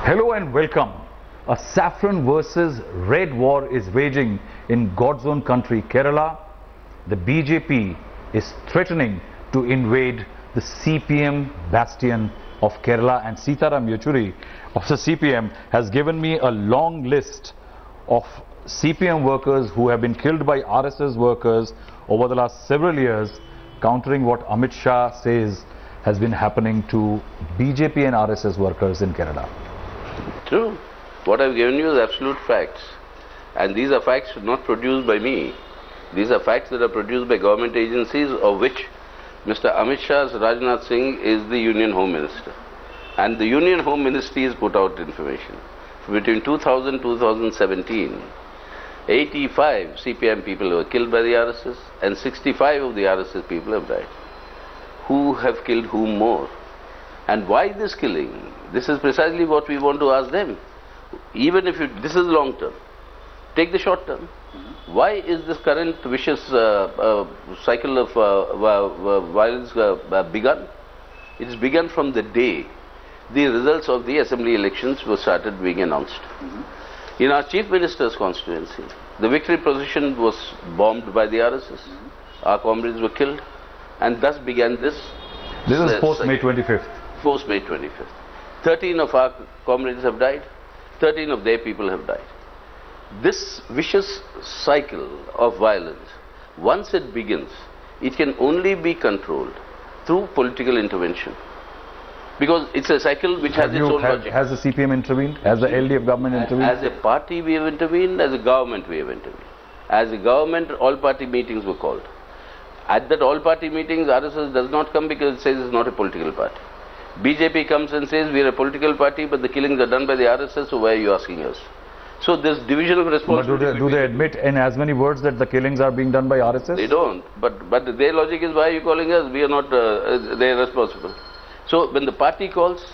Hello and welcome. A saffron versus red war is waging in God's own country, Kerala. The BJP is threatening to invade the CPM bastion of Kerala, and Sitaram Yechury of the CPM has given me a long list of CPM workers who have been killed by RSS workers over the last several years, countering what Amit Shah says has been happening to BJP and RSS workers in Kerala. True. What I've given you is absolute facts. And these are facts not produced by me. These are facts that are produced by government agencies, of which Mr. Amit Shah's Rajnath Singh is the Union Home Minister. And the Union Home Ministry has put out information. Between 2000 and 2017, 85 CPM people were killed by the RSS and 65 of the RSS people have died. Who have killed whom more? And why this killing? This is precisely what we want to ask them. Even if this is long term, take the short term. Why is this current vicious cycle of violence begun? It's begun from the day the results of the assembly elections were started being announced. In our Chief Minister's constituency, the victory procession was bombed by the RSS. Our comrades were killed, and thus began this. This is post-May 25th. Post-May 25th. 13 of our comrades have died, 13 of their people have died. This vicious cycle of violence, once it begins, it can only be controlled through political intervention. Because it's a cycle which has its own logic. Has the CPM intervened? Has the LDF government intervened? As a party we have intervened, as a government we have intervened. As a government, all party meetings were called. At that all party meetings, RSS does not come because it says it's not a political party. BJP comes and says we are a political party, but the killings are done by the RSS, so why are you asking us? So this division of responsibility. But do they admit in as many words that the killings are being done by RSS? They don't. But their logic is, why are you calling us? We are not, they are responsible. So when the party calls,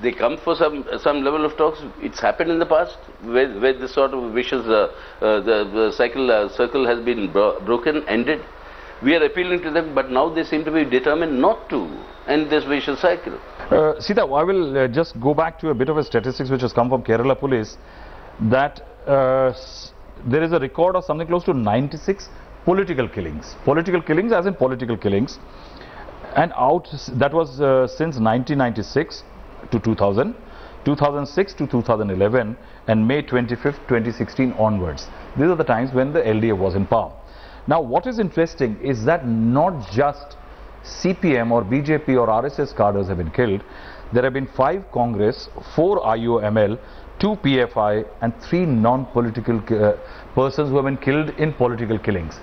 they come for some level of talks. It's happened in the past where this sort of vicious circle has been broken, ended. We are appealing to them, but now they seem to be determined not to end this vicious cycle. Sita, I will just go back to a bit of a statistics which has come from Kerala Police, that there is a record of something close to 96 political killings. Political killings as in political killings. And that was since 1996 to 2000, 2006 to 2011, and May 25th, 2016 onwards. These are the times when the LDF was in power. Now, what is interesting is that not just CPM or BJP or RSS cadres have been killed. There have been 5 Congress, 4 IOML, 2 PFI, and 3 non-political persons who have been killed in political killings.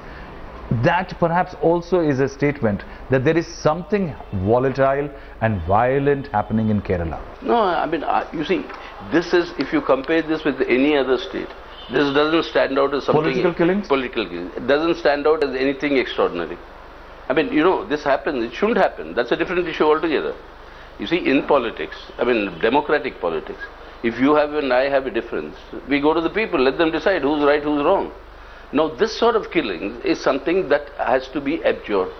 That perhaps also is a statement that there is something volatile and violent happening in Kerala. No, I mean, you see, this is, if you compare this with any other state, this doesn't stand out as something... Political killings? Political killings. It doesn't stand out as anything extraordinary. I mean, you know, this happens, it shouldn't happen. That's a different issue altogether. You see, in politics, I mean, democratic politics, if you have and I have a difference, we go to the people, let them decide who's right, who's wrong. Now, this sort of killing is something that has to be abjured.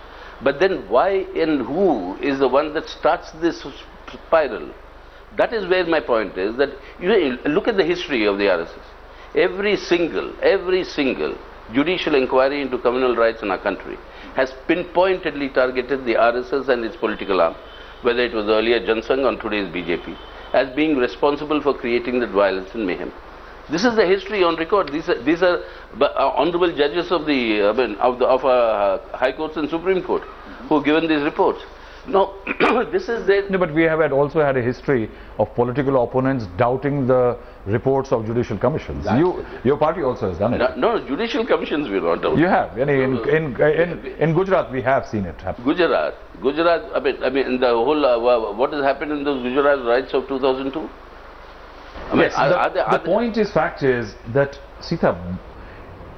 But then why and who is the one that starts this spiral? That is where my point is, that you know, look at the history of the RSS. Every single judicial inquiry into communal rights in our country has pinpointedly targeted the RSS and its political arm, whether it was earlier Jansangh or today's BJP, as being responsible for creating that violence and mayhem. This is the history on record. These are honorable judges of High Courts and Supreme Court who have given these reports. Now, this is the... No, but we have also had a history of political opponents doubting the reports of judicial commissions. Your party also has done it. No, judicial commissions we are not doubting. You have. In Gujarat, we have seen it happen. Gujarat. I mean, the whole what has happened in those Gujarat riots of 2002. I mean, yes, the point is, fact is that, Sita,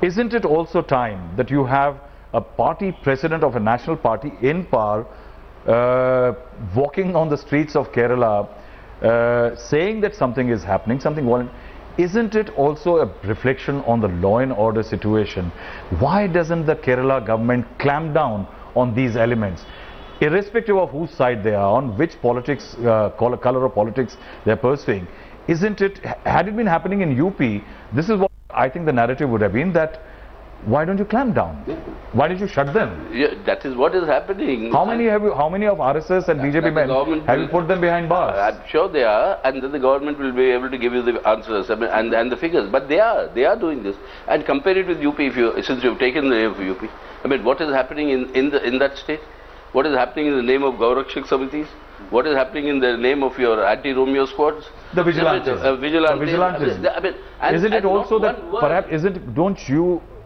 isn't it also time that you have a party president of a national party in power walking on the streets of Kerala saying that something is happening, something violent? Isn't it also a reflection on the law and order situation? Why doesn't the Kerala government clamp down on these elements? irrespective of whose side they are on, which politics, color of politics they are pursuing, Isn't it, had it been happening in UP, this is what I think the narrative would have been, that why don't you clamp down? Why did you shut them? Yeah, that is what is happening. How many of RSS and BJP men have you put them behind bars? I'm sure they are, and then the government will be able to give you the answers, I mean, and the figures. But they are doing this. And compare it with UP, since you've taken the name of UP. I mean, what is happening in that state? What is happening in the name of Gaurakshak Samitis? What is happening in the name of your anti-Romeo squads? The vigilantes. Vigilantes. I mean, isn't it also that perhaps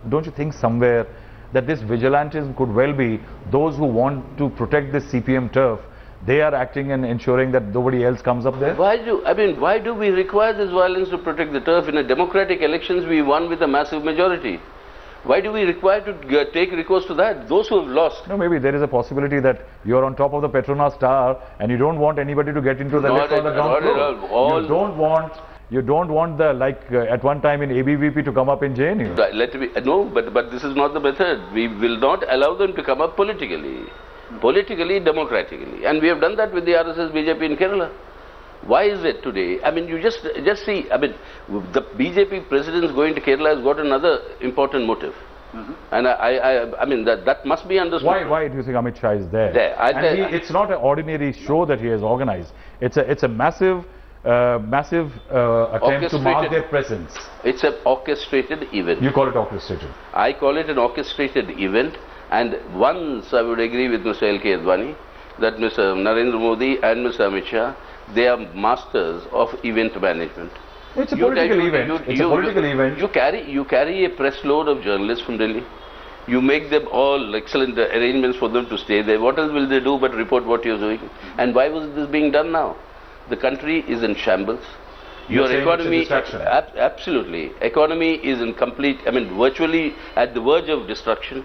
don't you think somewhere that this vigilantism could well be those who want to protect this CPM turf? They are acting and ensuring that nobody else comes up there. Why do we require this violence to protect the turf? In a democratic elections, we won with a massive majority. Why do we require to take recourse to that? Those who have lost. No, maybe there is a possibility that you're on top of the Petronas tower and you don't want anybody to get into the lift or the ground floor. You don't want the, like at one time in ABVP, to come up in JNU. No, but this is not the method. We will not allow them to come up politically, democratically. And we have done that with the RSS BJP in Kerala. Why is it today? I mean, you just see, I mean, the BJP president going to Kerala has got another important motive. And I mean, that must be understood. Why do you think Amit Shah is there? It's not an ordinary show that he has organized. It's a massive attempt to mark their presence. It's an orchestrated event. You call it orchestrated? I call it an orchestrated event. And once I would agree with Mr. L.K. Advani that Mr. Narendra Modi and Mr. Amit Shah, they are masters of event management. It's a political event. You carry a press load of journalists from Delhi. You make them all excellent arrangements for them to stay there. What else will they do but report what you're doing? And why was this being done now? The country is in shambles. Your economy, absolutely. Economy is in complete, I mean, virtually at the verge of destruction.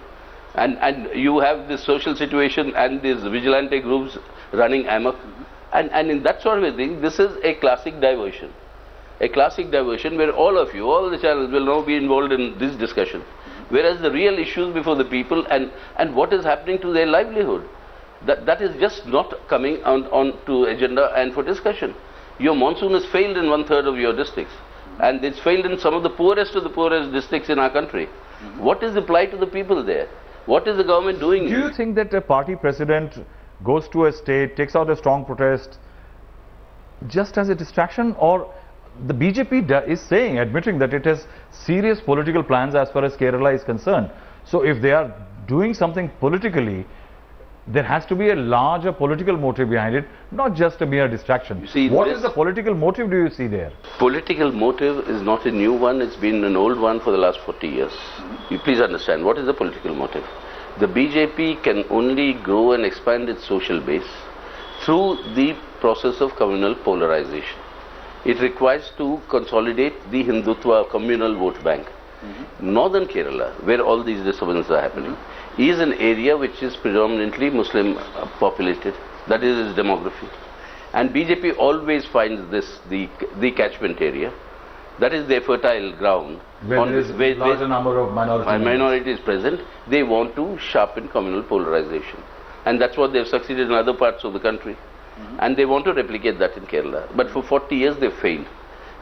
And you have this social situation and these vigilante groups running amok. And in that sort of a thing, this is a classic diversion. A classic diversion where all of you, all the channels will now be involved in this discussion. Whereas the real issues before the people and what is happening to their livelihood, that is just not coming on to agenda and for discussion. Your monsoon has failed in 1/3 of your districts. And it's failed in some of the poorest districts in our country. What is the plight of the people there? What is the government doing? Do you think that a party president goes to a state, takes out a strong protest just as a distraction, or the BJP is saying, admitting that it has serious political plans as far as Kerala is concerned? So if they are doing something politically, there has to be a larger political motive behind it, not just a mere distraction. You see, what is the political motive do you see there? Political motive is not a new one, it's been an old one for the last 40 years. You please understand, what is the political motive? The BJP can only grow and expand its social base through the process of communal polarization. It requires to consolidate the Hindutva communal vote bank. Northern Kerala, where all these disturbances are happening, is an area which is predominantly Muslim populated. That is its demography. And BJP always finds this the catchment area. That is their fertile ground. Where there is a larger number of minorities present, they want to sharpen communal polarization. And that's what they've succeeded in other parts of the country. And they want to replicate that in Kerala. But for 40 years they failed.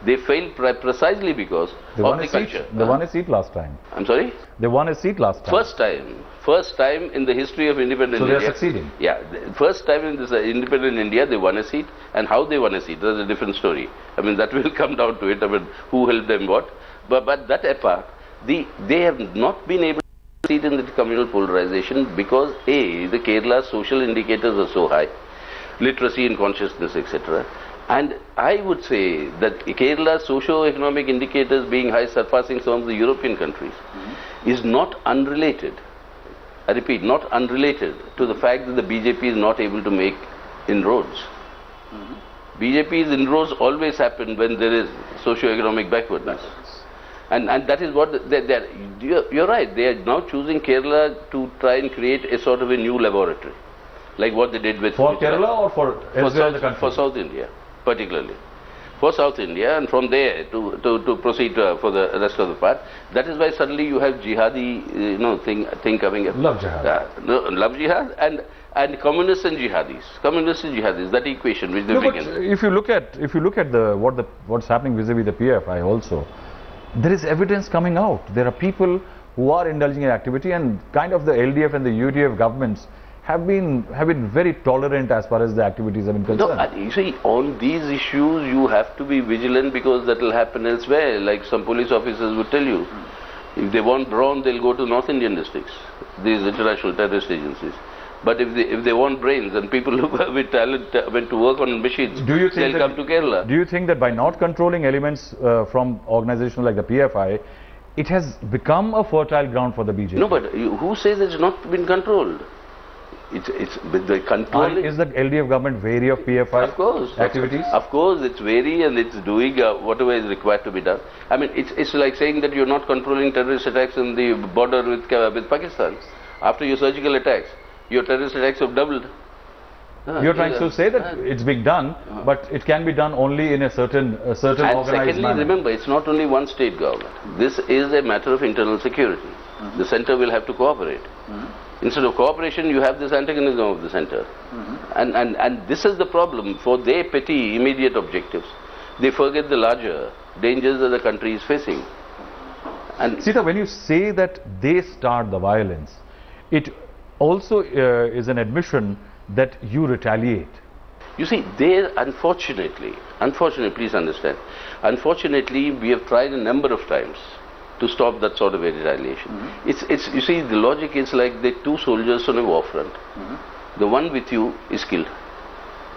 They failed precisely because of the culture. They won a seat last time. I'm sorry? They won a seat last time. First time in the history of independent India. So they are succeeding? Yeah. First time in this independent India, they won a seat. And how they won a seat, that's a different story. I mean, that will come down to it. I mean, who helped them what. But that apart, they have not been able to succeed in the communal polarization because A, the Kerala social indicators are so high. Literacy and consciousness, etc. And I would say that Kerala's socio-economic indicators being high, surpassing some of the European countries, is not unrelated. I repeat, not unrelated to the fact that the BJP is not able to make inroads. BJP's inroads always happen when there is socio-economic backwardness. And that is what you're right, they are now choosing Kerala to try and create a sort of a new laboratory. Like what they did with... For Kerala or for elsewhere in the country? For South India, particularly. For South India, and from there to proceed for the rest of the part. That is why suddenly you have jihadi, thing coming up. Love jihad. Love jihad. and communists and jihadis, that equation which they No, but begin. if you look at what's happening vis-a-vis the PFI also, there is evidence coming out. There are people who are indulging in activity, and kind of the LDF and the UDF governments have been very tolerant as far as the activities have been concerned. No, you see, on these issues you have to be vigilant, because that will happen elsewhere. Like some police officers would tell you, if they want brawn, they'll go to North Indian districts, these international terrorist agencies. But if they want brains, and people who have with talent went to work on machines, they'll come to Kerala. Do you think that by not controlling elements from organizations like the PFI, it has become a fertile ground for the BJP? No, but who says it's not been controlled? It's with the controlling. Is the LDF government wary of PFI of course, activities? Of course, it's wary, and it's doing whatever is required to be done. I mean, it's like saying that you're not controlling terrorist attacks on the border with Pakistan. After your surgical attacks, your terrorist attacks have doubled. You're trying to say that it's being done, but it can be done only in a certain organized secondly, manner. Remember, it's not only one state government. This is a matter of internal security. The center will have to cooperate. Instead of cooperation, you have this antagonism of the center. And this is the problem. For their petty, immediate objectives, they forget the larger dangers that the country is facing. And Sita, when you say that they start the violence, it also is an admission that you retaliate. you see, there, unfortunately, please understand, unfortunately, we have tried a number of times to stop that sort of a retaliation. You see, the logic is like the two soldiers on a war front. The one with you is killed.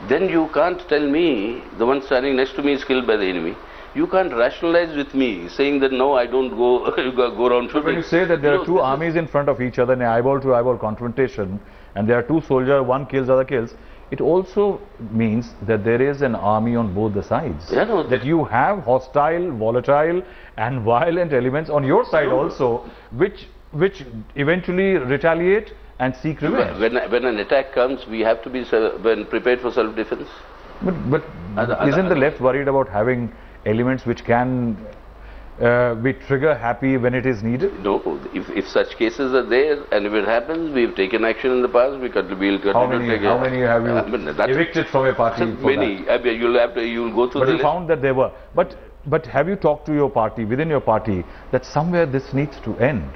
Then you can't tell me the one standing next to me is killed by the enemy. You can't rationalize with me saying that no, I don't go around shooting. When you say that there are two armies in front of each other in an eyeball to eyeball confrontation, and there are two soldiers, one kills, other kills, it also means that there is an army on both the sides. Yeah, no, that you have hostile, volatile and violent elements on your side also, which eventually retaliate and seek revenge. When an attack comes, we have to be prepared for self-defense. But isn't the left worried about having elements which can be trigger happy when it is needed? No, if such cases are there and if it happens, we've taken action in the past, we'll continue to take it. How many have you evicted from a party? Many. I mean, you'll go through but the you found that there were. But have you talked to your party, within your party, that somewhere this needs to end?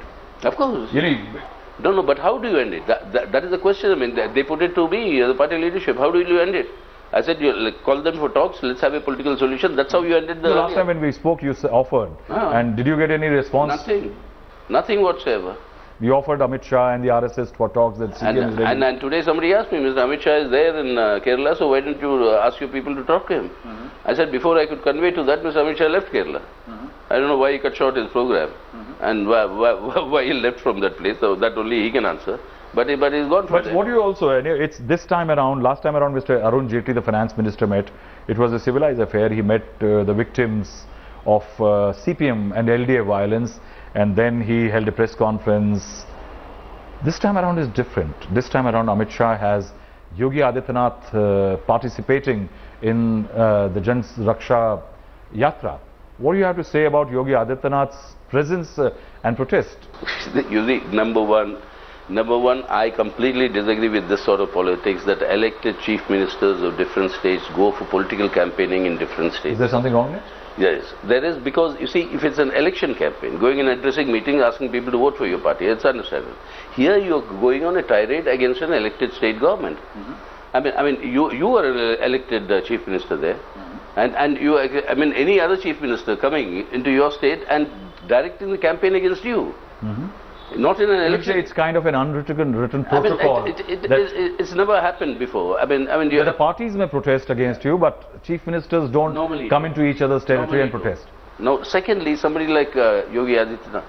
Of course. You know, no, but how do you end it? That is the question. I mean, they put it to me, the party leadership. How do you end it? I said, you call them for talks, let's have a political solution. That's how you ended the... last time when we spoke, you offered. And did you get any response? Nothing. Nothing whatsoever. You offered Amit Shah and the RSS for talks that CPM is ready. And today somebody asked me, Mr. Amit Shah is there in Kerala, so why don't you ask your people to talk to him? I said, before I could convey to that, Mr. Amit Shah left Kerala. I don't know why he cut short his program and why he left from that place, so that only he can answer. But he's gone from there. What do you also, it's this time around, last time around Mr. Arun Jaitley, the finance minister, met. It was a civilized affair. He met the victims of CPM and LDA violence, and then he held a press conference. This time around is different. This time around Amit Shah has Yogi Adityanath participating in the Jan Raksha Yatra. What do you have to say about Yogi Adityanath's presence and protest? You see, number one, I completely disagree with this sort of politics that elected chief ministers of different states go for political campaigning in different states. Is there something wrong there? Yes, there is, because you see, if it's an election campaign, going and addressing meetings, asking people to vote for your party, it's understandable. Here you're going on a tirade against an elected state government. I mean, you are an elected chief minister there, and any other chief minister coming into your state and directing the campaign against you. Not in an election. It's kind of an unwritten protocol. It's never happened before. The parties may protest against you, but chief ministers don't come into each other's territory and protest. No. Secondly, somebody like Yogi Adityanath,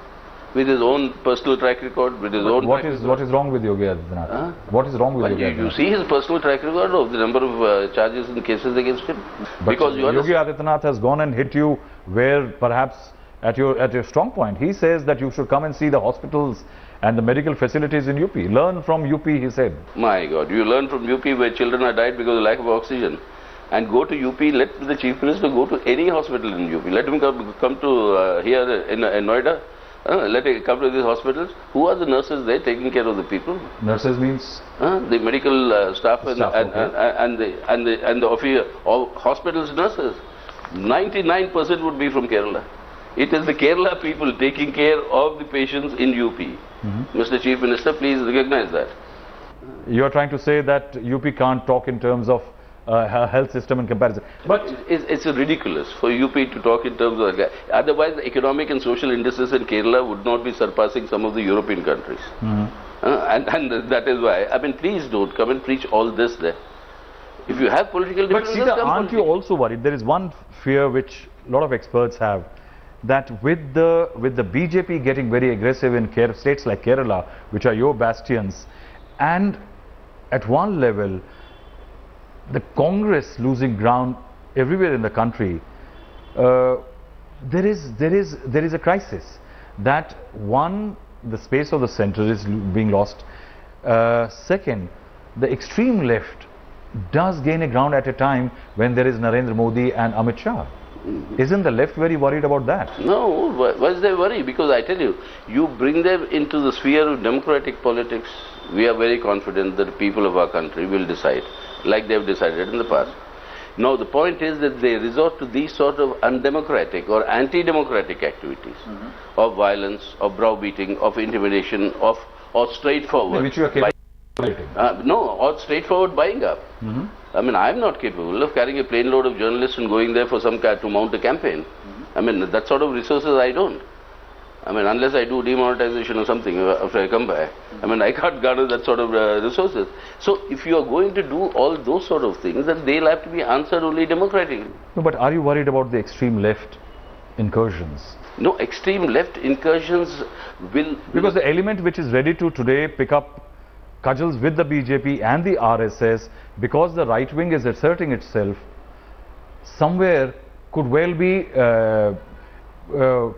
with his own personal track record, with his own... What is wrong with Yogi Adityanath? What is wrong with Yogi Adityanath? You see his personal track record of the number of charges and cases against him. But because Yogi Adityanath has gone and hit you where perhaps at your strong point. He says that you should come and see the hospitals and the medical facilities in UP. Learn from UP, he said. My God, you learn from UP where children are died because of lack of oxygen. And go to UP, let the chief minister go to any hospital in UP. Let him come to here in Noida, Let it come to these hospitals. Who are the nurses there taking care of the people? Nurses means? The medical staff and the hospitals nurses. 99% would be from Kerala. It is the Kerala people taking care of the patients in UP. Mr. Chief Minister, please recognize that. You are trying to say that UP can't talk in terms of health system in comparison. But it's ridiculous for UP to talk in terms of that. Otherwise, the economic and social indices in Kerala would not be surpassing some of the European countries. And that is why, I mean, please don't come and preach all this there. If you have political differences, but Sita, aren't you also worried? There is one fear which a lot of experts have, that with the BJP getting very aggressive in states like Kerala, which are your bastions, and at one level, the Congress losing ground everywhere in the country, there is a crisis. That one, the space of the centre is being lost. Second, the extreme left does gain a ground at a time when there is Narendra Modi and Amit Shah. Isn't the left very worried about that? No, why is they worried? Because I tell you, you bring them into the sphere of democratic politics, we are very confident that the people of our country will decide, like they have decided in the past. Now the point is that they resort to these sort of undemocratic or anti-democratic activities of violence, of browbeating, of intimidation, or straightforward. Which you are capable of no, or straightforward buying up. I mean, I am not capable of carrying a plane load of journalists and going there for to mount a campaign. I mean, that sort of resources I don't. I mean, unless I do demonetization or something after I come back, I mean, I can't garner that sort of resources. So, if you are going to do all those sort of things, then they'll have to be answered only democratically. No, but are you worried about the extreme left incursions? No, extreme left incursions will... Because the element which is ready to today pick up cudgels with the BJP and the RSS, because the right wing is asserting itself, somewhere could well be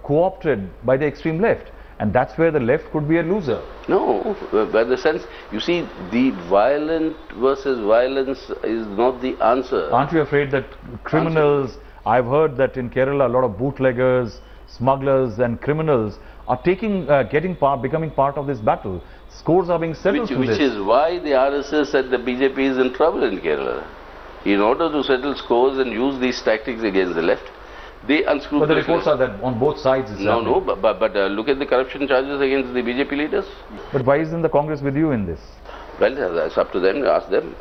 co-opted by the extreme left, and that's where the left could be a loser. No, by the sense, you see, the violent versus violence is not the answer. Aren't you afraid that criminals, I've heard that in Kerala a lot of bootleggers, smugglers and criminals are becoming part of this battle. Scores are being settled through this. Which is why the RSS and the BJP is in trouble in Kerala. In order to settle scores and use these tactics against the left, they unscrew. But the reports are that on both sides. But look at the corruption charges against the BJP leaders. But why isn't the Congress with you in this? Well, that's up to them. Ask them.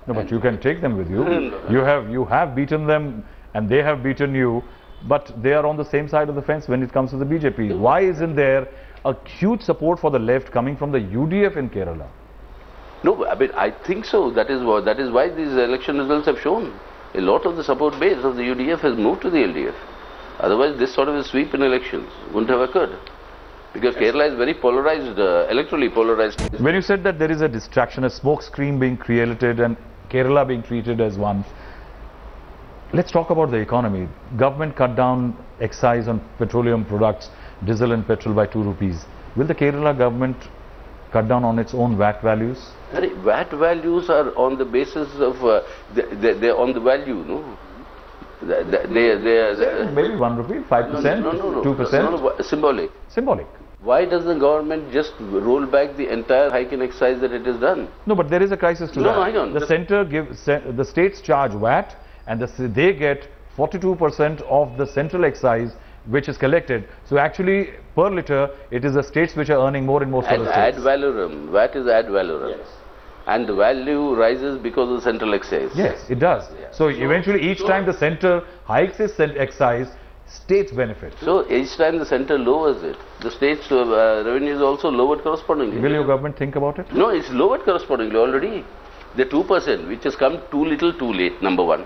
No, but you can take them with you. You have beaten them, and they have beaten you. But they are on the same side of the fence when it comes to the BJP. Why isn't there a huge support for the left coming from the UDF in Kerala? No, I mean, I think so. That is why these election results have shown. A lot of the support base of the UDF has moved to the LDF. Otherwise, this sort of a sweep in elections wouldn't have occurred. Because Kerala is very polarized, electorally polarized. When you said that there is a distraction, a smoke screen being created and Kerala being treated as one, let's talk about the economy. Government cut down excise on petroleum products, diesel and petrol by 2 rupees. Will the Kerala government cut down on its own VAT values? VAT values are on the basis of, they're on the value, no? Maybe 1 rupee, 5%, no, 2%? Symbolic. Symbolic. Why does the government just roll back the entire hike in excise that it has done? No, but there is a crisis to that. No, hang on. The centre the states charge VAT, and they get 42% of the central excise which is collected. So actually, per litre, it is the states which are earning more and more for the states. Ad valorem. VAT is ad valorem. Yes. And the value rises because of the central excise. Yes, it does. Yeah. So eventually, each time the centre hikes its excise, states benefit. So each time the centre lowers it, the state's revenue is also lowered correspondingly. Will your government think about it? No, it's lowered correspondingly already. The 2%, which has come too little too late, number one.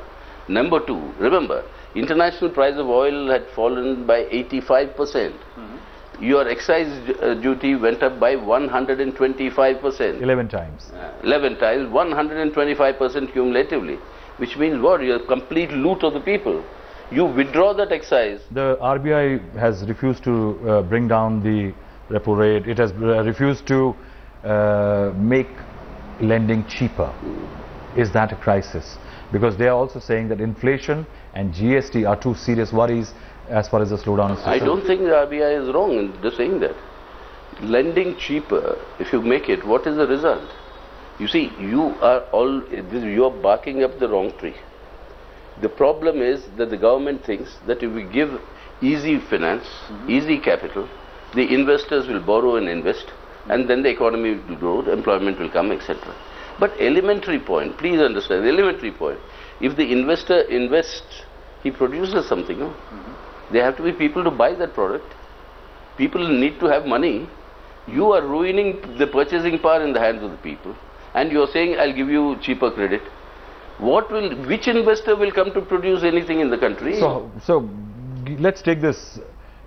Number two, remember, international price of oil had fallen by 85%. Your excise duty went up by 125%. 11 times. 11 times, 125% cumulatively. Which means what? You have complete loot of the people. You withdraw that excise. The RBI has refused to bring down the repo rate. It has refused to make lending cheaper. Is that a crisis? Because they are also saying that inflation and GST are two serious worries as far as the slowdown is concerned? I don't think the RBI is wrong in just saying that. Lending cheaper, if you make it, what is the result? You see, you are barking up the wrong tree. The problem is that the government thinks that if we give easy finance, easy capital, the investors will borrow and invest, and then the economy will grow, employment will come, etc. But elementary point, please understand, elementary point, if the investor invests, he produces something, no? There have to be people to buy that product. People need to have money. You are ruining the purchasing power in the hands of the people, and you are saying, I'll give you cheaper credit. Which investor will come to produce anything in the country? So let's take this.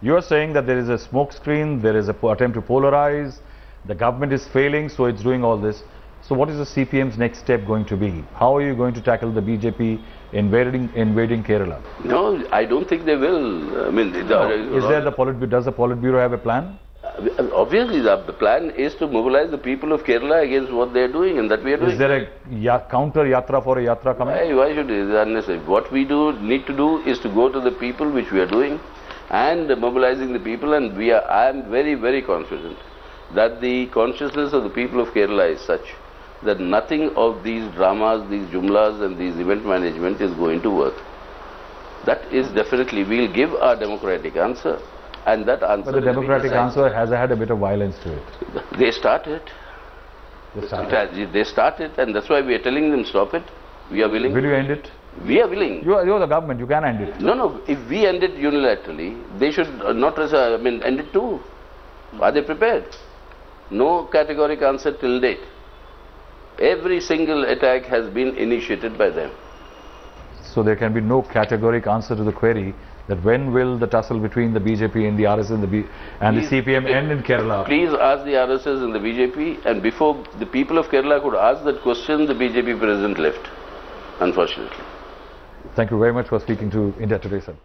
You are saying that there is a smoke screen, there is an attempt to polarize, the government is failing, so it's doing all this. So what is the CPM's next step going to be? How are you going to tackle the BJP invading Kerala? No, I don't think they will. I mean, does the Politburo have a plan? Obviously, the plan is to mobilize the people of Kerala against what they are doing, and that we are doing. Is there a counter yatra for a yatra coming? Why should it? It's unnecessary. What we need to do is to go to the people, which we are doing, and mobilizing the people, and I am very, very confident that the consciousness of the people of Kerala is such that nothing of these dramas, these jumlas and these event management is going to work. That is definitely, we will give our democratic answer, and that answer... But the democratic answer has had a bit of violence to it. They started. They started, and that's why we are telling them stop it. We are willing. Will you end it? We are willing. You are the government, you can end it. No, if we end it unilaterally, they should not end it too. Are they prepared? No categoric answer till date. Every single attack has been initiated by them. So there can be no categoric answer to the query that when will the tussle between the BJP and the RSS and the CPM end in Kerala? Please ask the RSS and the BJP, and before the people of Kerala could ask that question, the BJP president left, unfortunately. Thank you very much for speaking to India Today, sir.